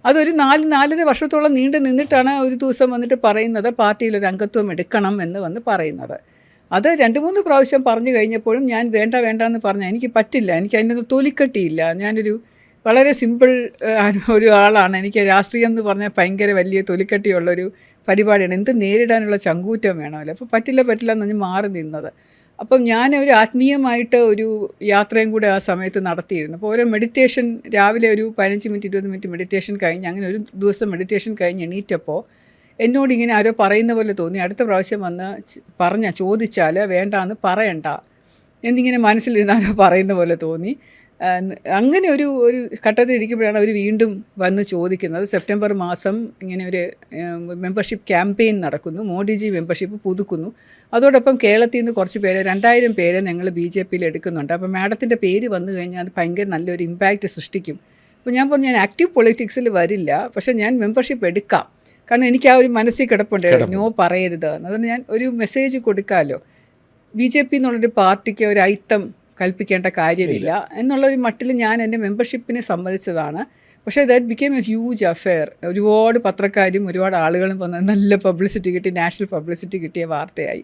അതൊരു 4-4.5 വർഷത്തോളം നീണ്ടു നിന്നിട്ടാണ് ഒരു ദിവസം വന്നിട്ട് പറയുന്നത് പാർട്ടിയിലൊരു അംഗത്വം എടുക്കണം എന്ന് വന്ന് പറയുന്നത്. അത് 2-3 പ്രാവശ്യം പറഞ്ഞു കഴിഞ്ഞപ്പോഴും ഞാൻ വേണ്ട എന്ന് പറഞ്ഞാൽ എനിക്ക് പറ്റില്ല, എനിക്ക് അതിനൊന്നും തൊലിക്കട്ടിയില്ല. ഞാനൊരു വളരെ സിമ്പിൾ ഒരു ആളാണ്. എനിക്ക് രാഷ്ട്രീയം എന്ന് പറഞ്ഞാൽ ഭയങ്കര വലിയ തൊലിക്കട്ടിയുള്ളൊരു പരിപാടിയാണ്. എന്ത് നേരിടാനുള്ള ചങ്കൂറ്റം വേണമല്ലോ. അപ്പോൾ പറ്റില്ല എന്ന് പറഞ്ഞ് മാറി നിന്നത്. അപ്പം ഞാൻ ഒരു ആത്മീയമായിട്ട് ഒരു യാത്രയും കൂടെ ആ സമയത്ത് നടത്തിയിരുന്നു. അപ്പോൾ ഓരോ മെഡിറ്റേഷൻ രാവിലെ ഒരു 15 മിനിറ്റ് 20 മിനിറ്റ് മെഡിറ്റേഷൻ കഴിഞ്ഞ് അങ്ങനെ ഒരു ദിവസം മെഡിറ്റേഷൻ കഴിഞ്ഞ് എണീറ്റപ്പോൾ എന്നോടിങ്ങനെ ആരോ പറയുന്ന പോലെ തോന്നി. അടുത്ത പ്രാവശ്യം വന്ന് ചോദിച്ചാൽ വേണ്ടാന്ന് പറയണ്ട എന്നിങ്ങനെ മനസ്സിലിരുന്ന് ആരോ പറയുന്ന പോലെ തോന്നി. അങ്ങനെ ഒരു ഘട്ടത്തിൽ ഇരിക്കുമ്പോഴാണ് അവർ വീണ്ടും വന്ന് ചോദിക്കുന്നത്. സെപ്റ്റംബർ മാസം ഇങ്ങനെ ഒരു മെമ്പർഷിപ്പ് ക്യാമ്പയിൻ നടക്കുന്നു, മോഡിജി മെമ്പർഷിപ്പ് പുതുക്കുന്നു. അതോടൊപ്പം കേരളത്തിൽ നിന്ന് കുറച്ച് പേര് 2000 പേരെ ഞങ്ങൾ BJPയിൽ എടുക്കുന്നുണ്ട്. അപ്പോൾ മാഡത്തിൻ്റെ പേര് വന്നു കഴിഞ്ഞാൽ അത് ഭയങ്കര നല്ലൊരു ഇമ്പാക്റ്റ് സൃഷ്ടിക്കും. അപ്പോൾ ഞാൻ പറഞ്ഞു ഞാൻ ആക്റ്റീവ് പൊളിറ്റിക്സിൽ വരില്ല, പക്ഷേ ഞാൻ മെമ്പർഷിപ്പ് എടുക്കാം. കാരണം എനിക്ക് ആ ഒരു മനസ്സിൽ കിടപ്പുണ്ട്, നോ പറയരുത്. അതുകൊണ്ട് ഞാൻ ഒരു മെസ്സേജ് കൊടുക്കാമല്ലോ, BJP എന്നുള്ളൊരു പാർട്ടിക്ക് ഒരു അയിത്തം കൽപ്പിക്കേണ്ട കാര്യമില്ല എന്നുള്ളൊരു മട്ടിൽ ഞാൻ എൻ്റെ മെമ്പർഷിപ്പിനെ സമ്മതിച്ചതാണ്. പക്ഷേ that became A huge affair. ഒരുപാട് പത്രക്കാരും ഒരുപാട് ആളുകളും വന്ന് നല്ല പബ്ലിസിറ്റി കിട്ടി, നാഷണൽ പബ്ലിസിറ്റി കിട്ടിയ വാർത്തയായി.